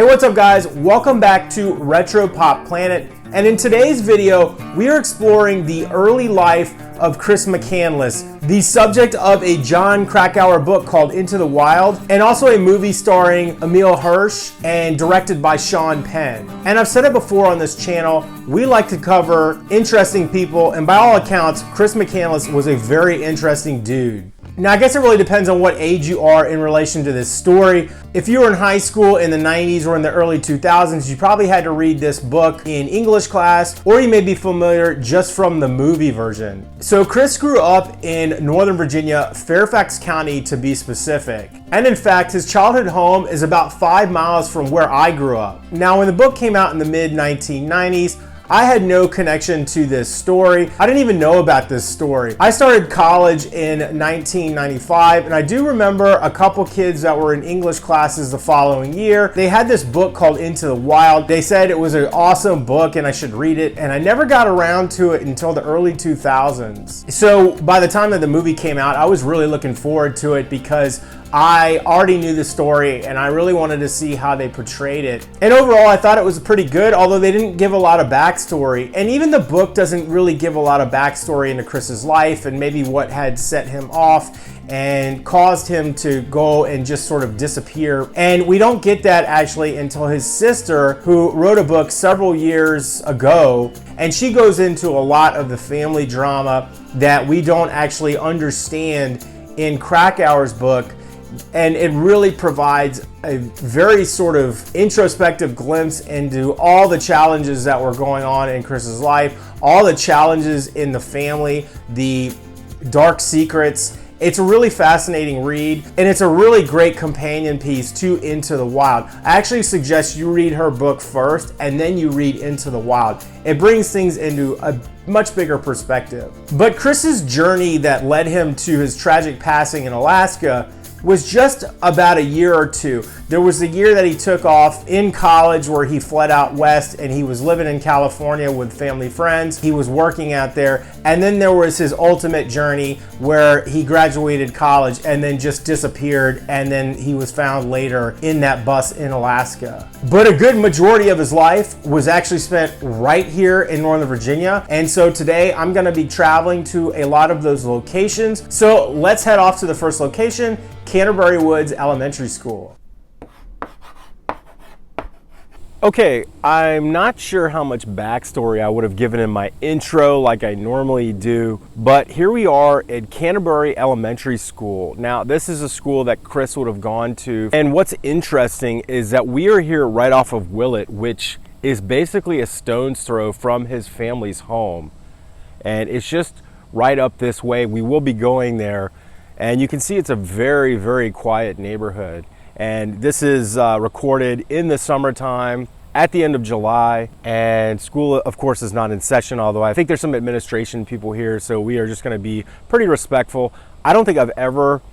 Hey, what's up guys? Welcome back to Retro Pop Planet, and in today's video we are exploring the early life of Chris McCandless, the subject of a Jon Krakauer book called Into the Wild, and also a movie starring Emile Hirsch and directed by Sean Penn. And I've said it before on this channel, we like to cover interesting people, and by all accounts Chris McCandless was a very interesting dude. Now, I guess it really depends on what age you are in relation to this story. If you were in high school in the 90s or in the early 2000s, you probably had to read this book in English class, or you may be familiar just from the movie version. So Chris grew up in Northern Virginia, Fairfax County to be specific. And in fact, his childhood home is about 5 miles from where I grew up. Now, when the book came out in the mid-1990s, I had no connection to this story. I didn't even know about this story. I started college in 1995, and I do remember a couple kids that were in English classes the following year. They had this book called Into the Wild. They said it was an awesome book and I should read it, and I never got around to it until the early 2000s. So by the time that the movie came out, I was really looking forward to it because I already knew the story and I really wanted to see how they portrayed it. And overall, I thought it was pretty good, although they didn't give a lot of backstory. And even the book doesn't really give a lot of backstory into Chris's life and maybe what had set him off and caused him to go and just sort of disappear. And we don't get that actually until his sister, who wrote a book several years ago, and she goes into a lot of the family drama that we don't actually understand in Krakauer's book. And it really provides a very sort of introspective glimpse into all the challenges that were going on in Chris's life, all the challenges in the family, the dark secrets. It's a really fascinating read, and it's a really great companion piece to Into the Wild. I actually suggest you read her book first and then you read Into the Wild. It brings things into a much bigger perspective. But Chris's journey that led him to his tragic passing in Alaska was just about a year or two. There was the year that he took off in college where he fled out west and he was living in California with family friends. He was working out there. And then there was his ultimate journey where he graduated college and then just disappeared, and then he was found later in that bus in Alaska. But a good majority of his life was actually spent right here in Northern Virginia. And so today I'm gonna be traveling to a lot of those locations. So let's head off to the first location, Canterbury Woods Elementary School. Okay, I'm not sure how much backstory I would have given in my intro like I normally do, but here we are at Canterbury Elementary School. Now, this is a school that Chris would have gone to, and what's interesting is that we are here right off of Willett, which is basically a stone's throw from his family's home. And it's just right up this way. We will be going there. And you can see it's a very, very quiet neighborhood. And this is recorded in the summertime at the end of July. And school, of course, is not in session, although I think there's some administration people here. So we are just going to be pretty respectful. I don't think I've ever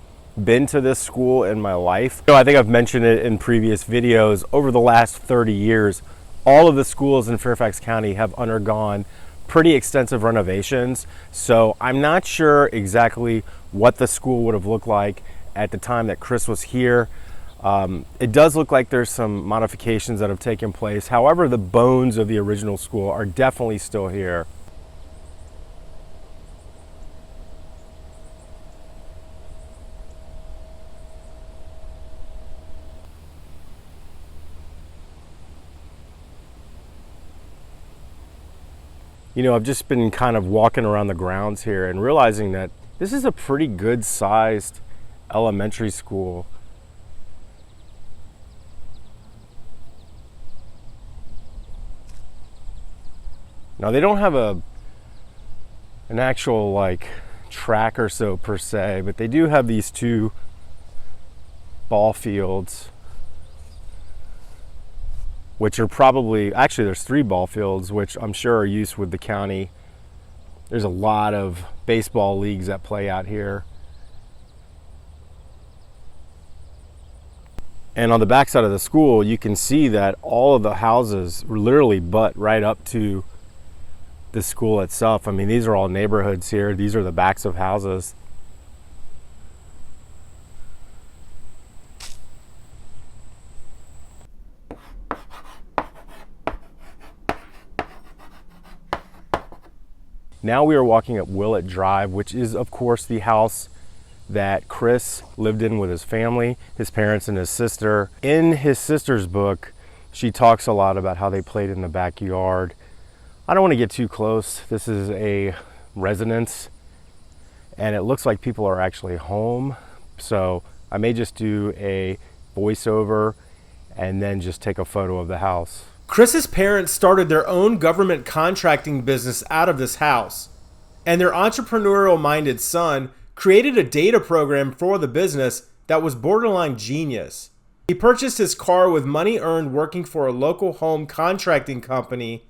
been to this school in my life. I think I've mentioned it in previous videos. Over the last 30 years, all of the schools in Fairfax County have undergone pretty extensive renovations. So I'm not sure exactly what the school would have looked like at the time that Chris was here. It does look like there's some modifications that have taken place. However, the bones of the original school are definitely still here. You know, I've just been kind of walking around the grounds here and realizing that this is a pretty good sized elementary school. Now, they don't have an actual like track or so per se, but they do have these two ball fields, which are probably, actually there's 3 ball fields, which I'm sure are used with the county. There's a lot of baseball leagues that play out here. And on the back side of the school, you can see that all of the houses literally butt right up to the school itself. I mean, these are all neighborhoods here. These are the backs of houses. Now we are walking up Willett Drive, which is of course the house that Chris lived in with his family, his parents and his sister. In his sister's book, she talks a lot about how they played in the backyard. I don't want to get too close. This is a residence and it looks like people are actually home. So I may just do a voiceover and then just take a photo of the house. Chris's parents started their own government contracting business out of this house, and their entrepreneurial-minded son created a data program for the business that was borderline genius. He purchased his car with money earned working for a local home contracting company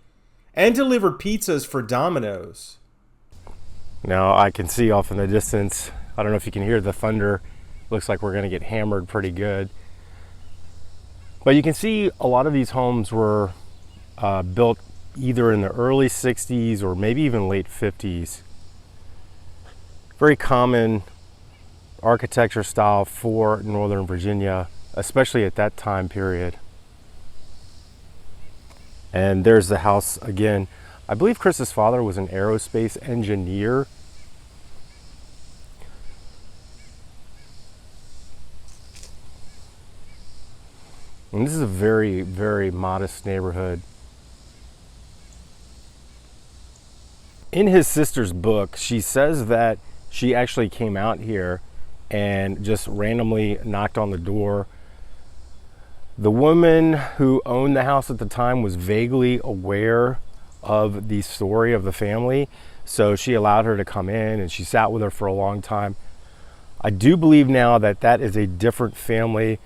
and delivered pizzas for Domino's. Now I can see off in the distance, I don't know if you can hear the thunder. Looks like we're going to get hammered pretty good. But you can see a lot of these homes were built either in the early 60s or maybe even late 50s. Very common architecture style for Northern Virginia, especially at that time period. And there's the house again. I believe Chris's father was an aerospace engineer. And this is a very, very modest neighborhood. In his sister's book, she says that she actually came out here and just randomly knocked on the door. The woman who owned the house at the time was vaguely aware of the story of the family, so she allowed her to come in and she sat with her for a long time. I do believe now that that is a different family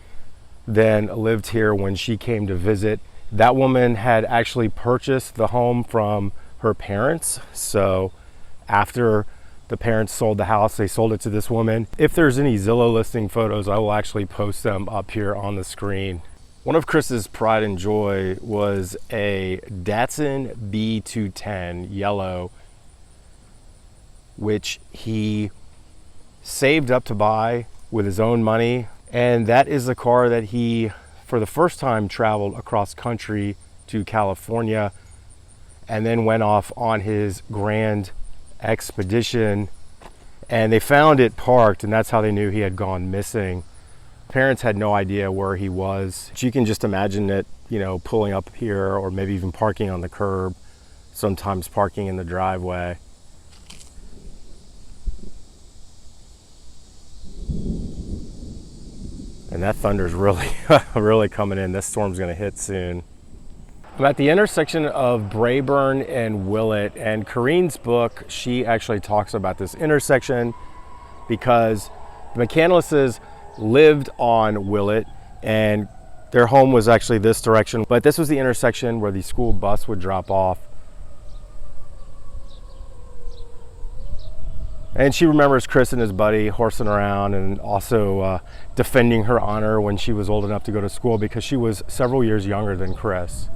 than lived here when she came to visit. That woman had actually purchased the home from her parents. So after the parents sold the house, they sold it to this woman. If there's any Zillow listing photos, I will actually post them up here on the screen. One of Chris's pride and joy was a Datsun B210 yellow, which he saved up to buy with his own money. And that is the car that he, for the first time, traveled across country to California and then went off on his grand expedition. And they found it parked, and that's how they knew he had gone missing. Parents had no idea where he was. You can just imagine it, you know, pulling up here or maybe even parking on the curb, sometimes parking in the driveway. And that thunder's really, really coming in. This storm's gonna hit soon. I'm at the intersection of Brayburn and Willett, and Kareen's book, she actually talks about this intersection because the McCandlesses lived on Willett and their home was actually this direction, but this was the intersection where the school bus would drop off. And she remembers Chris and his buddy horsing around and also defending her honor when she was old enough to go to school because she was several years younger than Chris.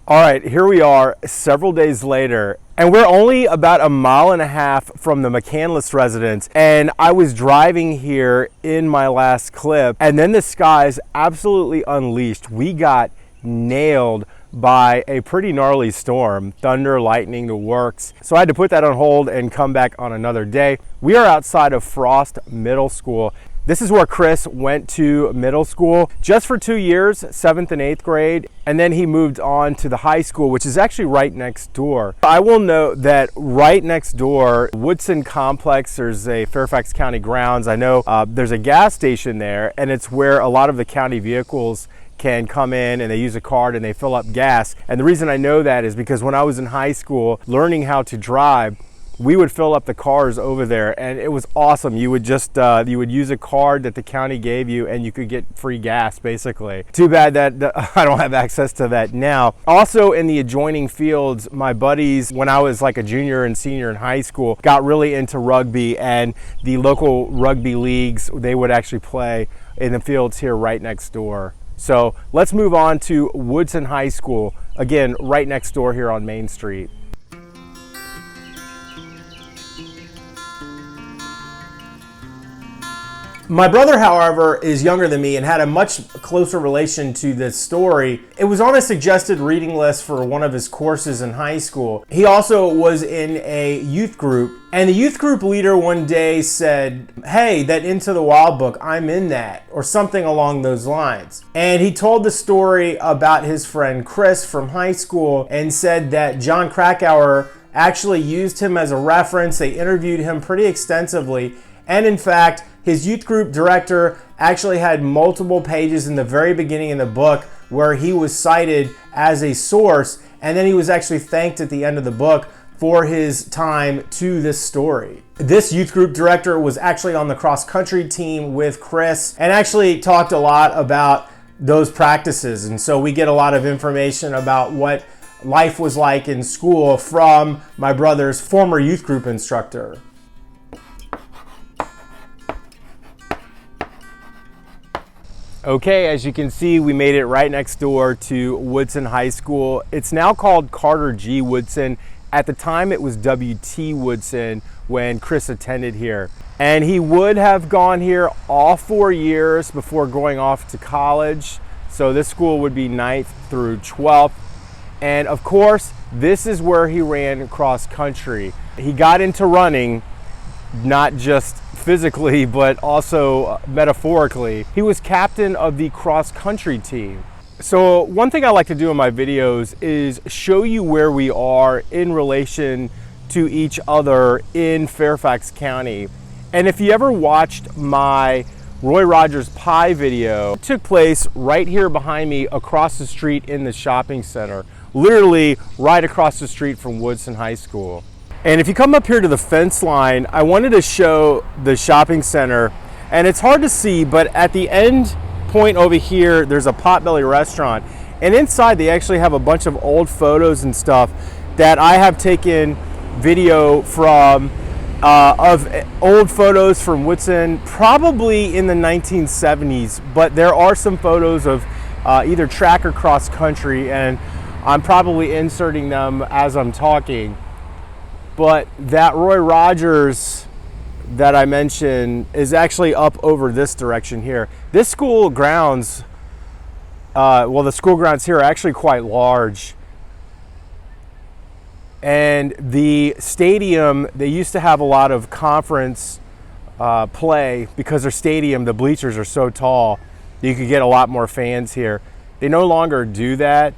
All right, here we are several days later, and we're only about a mile and a half from the McCandless residence. And I was driving here in my last clip, and then the skies absolutely unleashed. We got nailed by a pretty gnarly storm, thunder, lightning, the works. So I had to put that on hold and come back on another day. We are outside of Frost Middle School. This is where Chris went to middle school just for 2 years, 7th and 8th grade, and then he moved on to the high school, which is actually right next door. I will note that right next door, Woodson Complex, there's a Fairfax County grounds. I know there's a gas station there, and it's where a lot of the county vehicles can come in and they use a card and they fill up gas. And the reason I know that is because when I was in high school learning how to drive, we would fill up the cars over there, and it was awesome. You would just you would use a card that the county gave you and you could get free gas, basically. Too bad that I don't have access to that now. Also in the adjoining fields, my buddies, when I was like a junior and senior in high school, got really into rugby, and the local rugby leagues, they would actually play in the fields here right next door. So let's move on to Woodson High School, again, right next door here on Main Street. My brother, however, is younger than me and had a much closer relation to this story. It was on a suggested reading list for one of his courses in high school. He also was in a youth group, and the youth group leader one day said, "Hey, that Into the Wild book, I'm in that," or something along those lines. And he told the story about his friend Chris from high school and said that John Krakauer actually used him as a reference. They interviewed him pretty extensively, and in fact, his youth group director actually had multiple pages in the very beginning of the book where he was cited as a source, and then he was actually thanked at the end of the book for his time to this story. This youth group director was actually on the cross-country team with Chris and actually talked a lot about those practices, and so we get a lot of information about what life was like in school from my brother's former youth group instructor. Okay, as you can see, we made it right next door to Woodson High School. It's now called Carter G. Woodson. At the time, it was W.T. Woodson when Chris attended here. And he would have gone here all 4 years before going off to college. So this school would be 9th through 12th. And of course, this is where he ran cross country. He got into running, not just physically, but also metaphorically. He was captain of the cross-country team. So one thing I like to do in my videos is show you where we are in relation to each other in Fairfax County. And if you ever watched my Roy Rogers pie video, it took place right here behind me across the street in the shopping center, literally right across the street from Woodson High School. And if you come up here to the fence line, I wanted to show the shopping center, and it's hard to see, but at the end point over here, there's a Potbelly restaurant, and inside they actually have a bunch of old photos and stuff that I have taken video from, of old photos from Woodson, probably in the 1970s, but there are some photos of either track or cross country, and I'm probably inserting them as I'm talking. But that Roy Rogers that I mentioned is actually up over this direction here. This school grounds, the school grounds here are actually quite large. And the stadium, they used to have a lot of conference play because their stadium, the bleachers are so tall, you could get a lot more fans here. They no longer do that.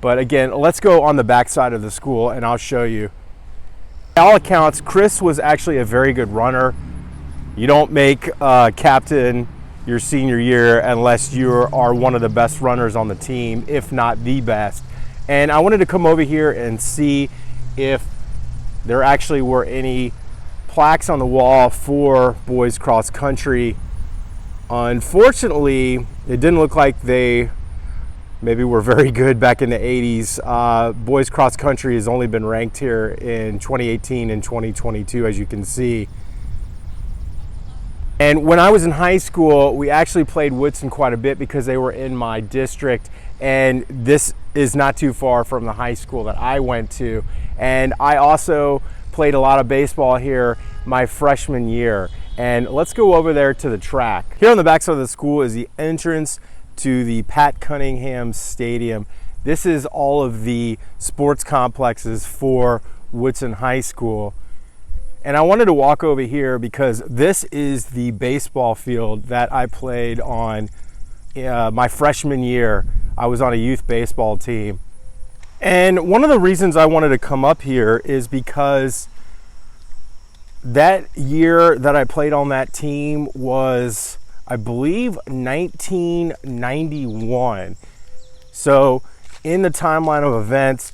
But again, let's go on the back side of the school and I'll show you. By all accounts, Chris was actually a very good runner. You don't make captain your senior year unless you are one of the best runners on the team, if not the best. And I wanted to come over here and see if there actually were any plaques on the wall for boys cross country. Unfortunately, it didn't look like they maybe we're very good back in the 80s. Boys cross country has only been ranked here in 2018 and 2022, as you can see. And when I was in high school, we actually played Woodson quite a bit because they were in my district, and this is not too far from the high school that I went to. And I also played a lot of baseball here my freshman year. And let's go over there to the track. Here on the backside of the school is the entrance to the Pat Cunningham Stadium. This is all of the sports complexes for Woodson High School. And I wanted to walk over here because this is the baseball field that I played on my freshman year. I was on a youth baseball team. And one of the reasons I wanted to come up here is because that year that I played on that team was, I believe, 1991. So in the timeline of events,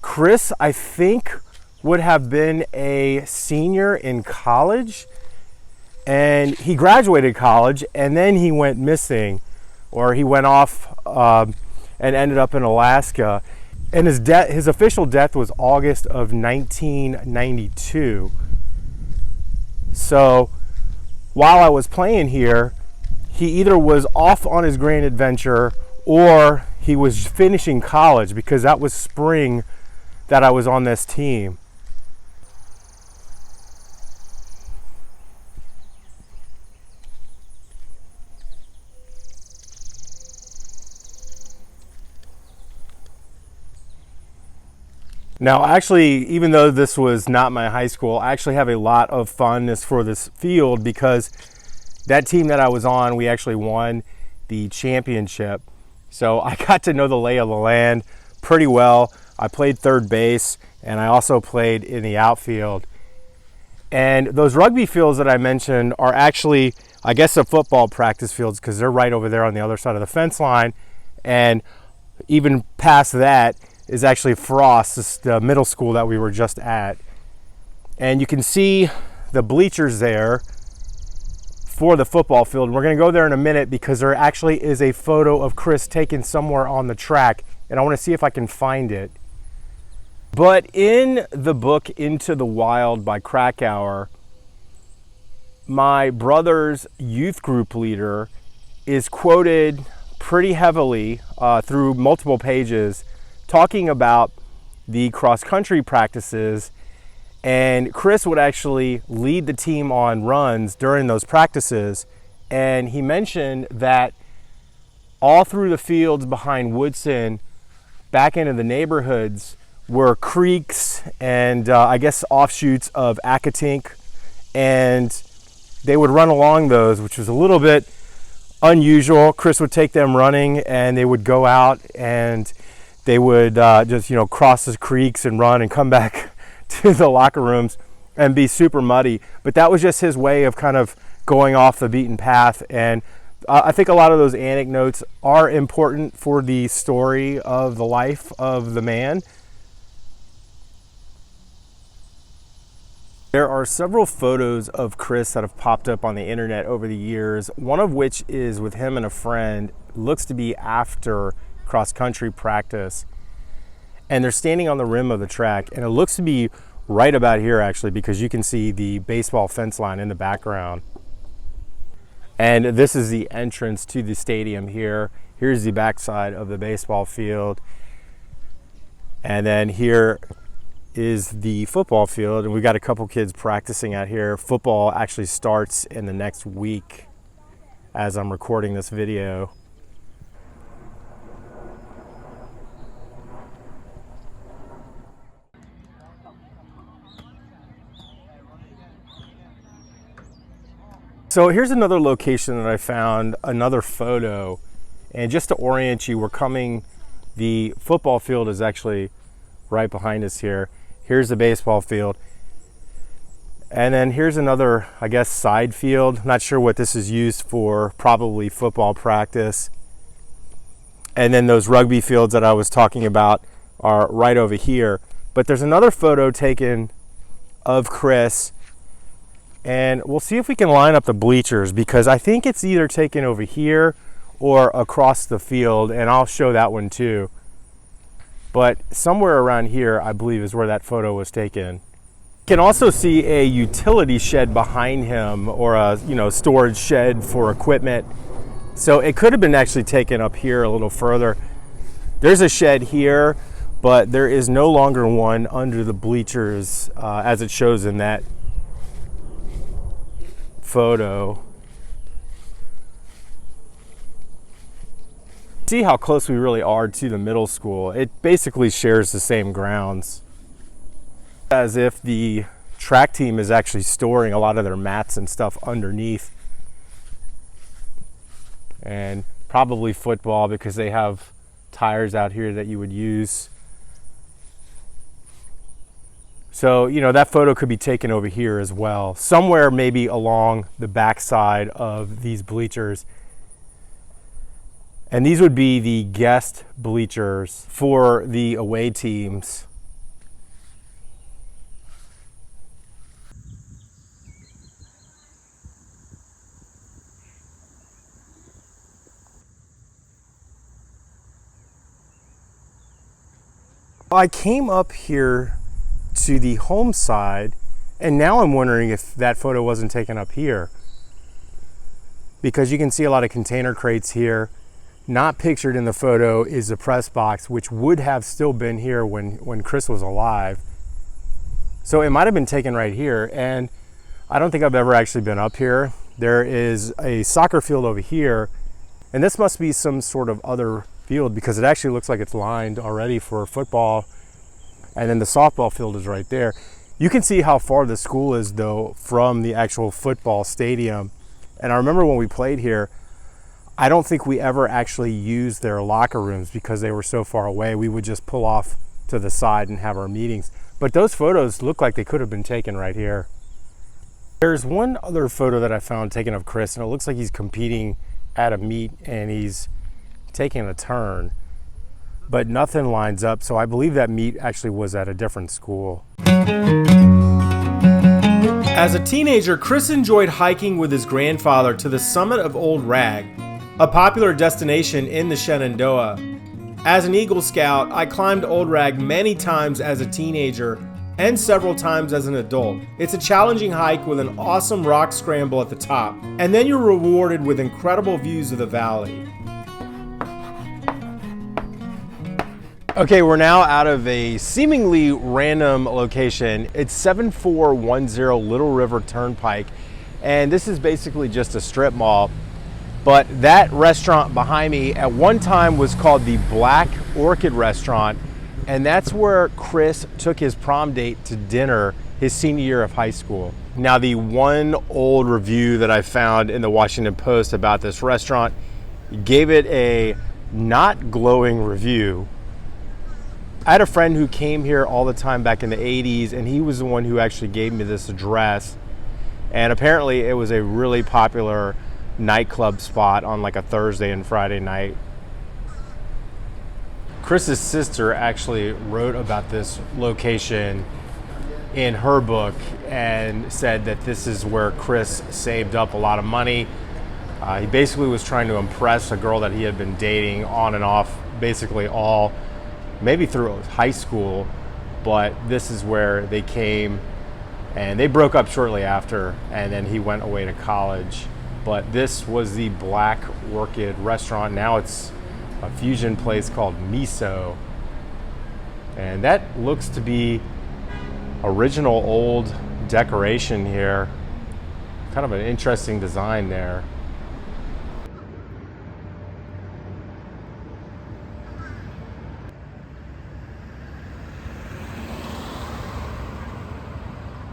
Chris, I think, would have been a senior in college, and he graduated college and then he went missing, or he went off and ended up in Alaska. And his official death was August of 1992. So while I was playing here, he either was off on his grand adventure or he was finishing college, because that was spring that I was on this team. Now, actually, even though this was not my high school, I actually have a lot of fondness for this field, because that team that I was on, we actually won the championship. So I got to know the lay of the land pretty well. I played third base, and I also played in the outfield. And those rugby fields that I mentioned are actually, I guess, the football practice fields, because they're right over there on the other side of the fence line. And even past that is actually Frost, this is the middle school that we were just at. And you can see the bleachers there for the football field. We're going to go there in a minute, because there actually is a photo of Chris taken somewhere on the track, and I want to see if I can find it. But in the book Into the Wild by Krakauer, my brother's youth group leader is quoted pretty heavily through multiple pages, talking about the cross-country practices, and Chris would actually lead the team on runs during those practices. And he mentioned that all through the fields behind Woodson, back into the neighborhoods, were creeks and I guess offshoots of Accotink, and they would run along those, which was a little bit unusual. Chris would take them running, and they would go out and they would just, cross the creeks and run and come back to the locker rooms and be super muddy. But that was just his way of kind of going off the beaten path. And I think a lot of those anecdotes are important for the story of the life of the man. There are several photos of Chris that have popped up on the internet over the years, one of which is with him and a friend. Looks to be after cross-country practice, and they're standing on the rim of the track, and it looks to be right about here, actually, because you can see the baseball fence line in the background. And this is the entrance to the stadium here. Here's the backside of the baseball field, and then here is the football field, and we got a couple kids practicing out here. Football actually starts in the next week as I'm recording this video. So here's another location that I found, another photo, and just to orient you, the football field is actually right behind us here. Here's the baseball field. And then here's another, I guess, side field. Not sure what this is used for, probably football practice. And then those rugby fields that I was talking about are right over here. But there's another photo taken of Chris, and we'll see if we can line up the bleachers, because I think it's either taken over here or across the field, and I'll show that one too. But somewhere around here, I believe, is where that photo was taken. You can also see a utility shed behind him, or a storage shed for equipment. So it could have been actually taken up here a little further. There's a shed here, but there is no longer one under the bleachers as it shows in that photo. See how close we really are to the middle school. It basically shares the same grounds, as if the track team is actually storing a lot of their mats and stuff underneath, and probably football, because they have tires out here that you would use. So that photo could be taken over here as well, somewhere maybe along the backside of these bleachers. And these would be the guest bleachers for the away teams. I came up here to the home side, and now I'm wondering if that photo wasn't taken up here. because you can see a lot of container crates here. Not pictured in the photo is the press box, which would have still been here when Chris was alive. So it might have been taken right here, and I don't think I've ever actually been up here. There is a soccer field over here, and this must be some sort of other field because it actually looks like it's lined already for football, and then the softball field is right there. You can see how far the school is though from the actual football stadium. And I remember when we played here, I don't think we ever actually used their locker rooms because they were so far away. We would just pull off to the side and have our meetings. But those photos look like they could have been taken right here. There's one other photo that I found taken of Chris, and it looks like he's competing at a meet and he's taking a turn, but nothing lines up. So I believe that meet actually was at a different school. As a teenager, Chris enjoyed hiking with his grandfather to the summit of Old Rag, a popular destination in the Shenandoah. As an Eagle Scout, I climbed Old Rag many times as a teenager and several times as an adult. It's a challenging hike with an awesome rock scramble at the top, and then you're rewarded with incredible views of the valley. Okay, we're now out of a seemingly random location. It's 7410 Little River Turnpike, and this is basically just a strip mall. But that restaurant behind me at one time was called the Black Orchid Restaurant, and that's where Chris took his prom date to dinner his senior year of high school. Now, the one old review that I found in the Washington Post about this restaurant gave it a not glowing review. I had a friend who came here all the time back in the 80s, and he was the one who actually gave me this address. And apparently it was a really popular nightclub spot on like a Thursday and Friday night. Chris's sister actually wrote about this location in her book and said that this is where Chris saved up a lot of money. He basically was trying to impress a girl that he had been dating on and off basically maybe through high school, but this is where they came, and they broke up shortly after, and then he went away to college. But this was the Black Orchid Restaurant. Now it's a fusion place called Miso, and that looks to be original old decoration here. Kind of an interesting design there.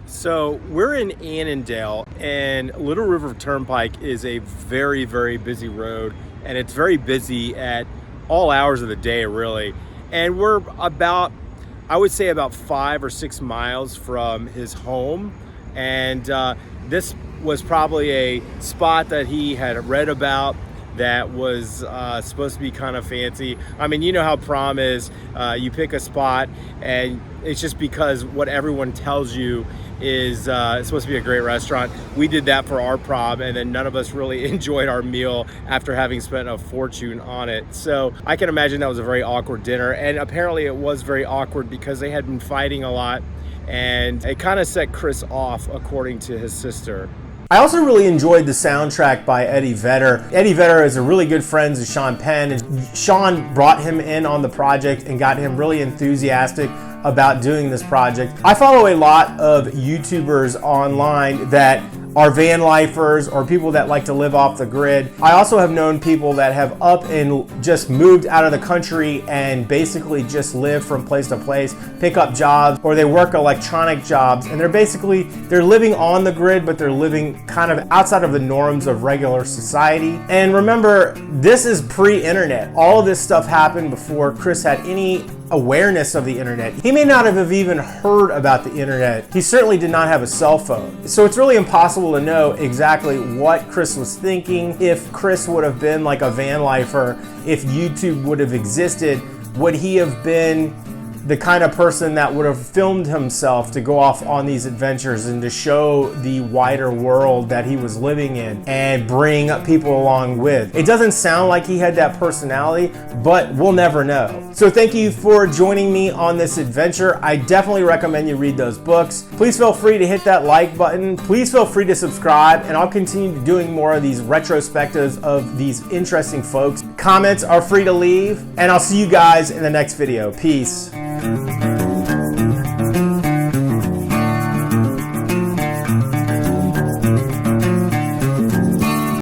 So we're in Annandale, and Little River Turnpike is a very, very busy road, and it's very busy at all hours of the day, really. And we're about, I would say about 5 or 6 miles from his home. And this was probably a spot that he had read about that was supposed to be kind of fancy. I mean, you know how prom is. You pick a spot, and it's just because what everyone tells you is it's supposed to be a great restaurant. We did that for our prom, and then none of us really enjoyed our meal after having spent a fortune on it. So I can imagine that was a very awkward dinner, and apparently it was very awkward because they had been fighting a lot, and it kind of set Chris off, according to his sister. I also really enjoyed the soundtrack by Eddie Vedder. Eddie Vedder is a really good friend of Sean Penn, and Sean brought him in on the project and got him really enthusiastic about doing this project. I follow a lot of YouTubers online that are van lifers or people that like to live off the grid. I also have known people that have up and just moved out of the country and basically just live from place to place, pick up jobs, or they work electronic jobs, and they're living on the grid, but they're living kind of outside of the norms of regular society. And remember, this is pre-internet. All of this stuff happened before Chris had any awareness of the internet. He may not have even heard about the internet. He certainly did not have a cell phone. So it's really impossible to know exactly what Chris was thinking. If Chris would have been like a van lifer, if YouTube would have existed, would he have been the kind of person that would have filmed himself to go off on these adventures and to show the wider world that he was living in and bring people along with. It doesn't sound like he had that personality, but we'll never know. So thank you for joining me on this adventure. I definitely recommend you read those books. Please feel free to hit that like button. Please feel free to subscribe, and I'll continue doing more of these retrospectives of these interesting folks. Comments are free to leave, and I'll see you guys in the next video. Peace.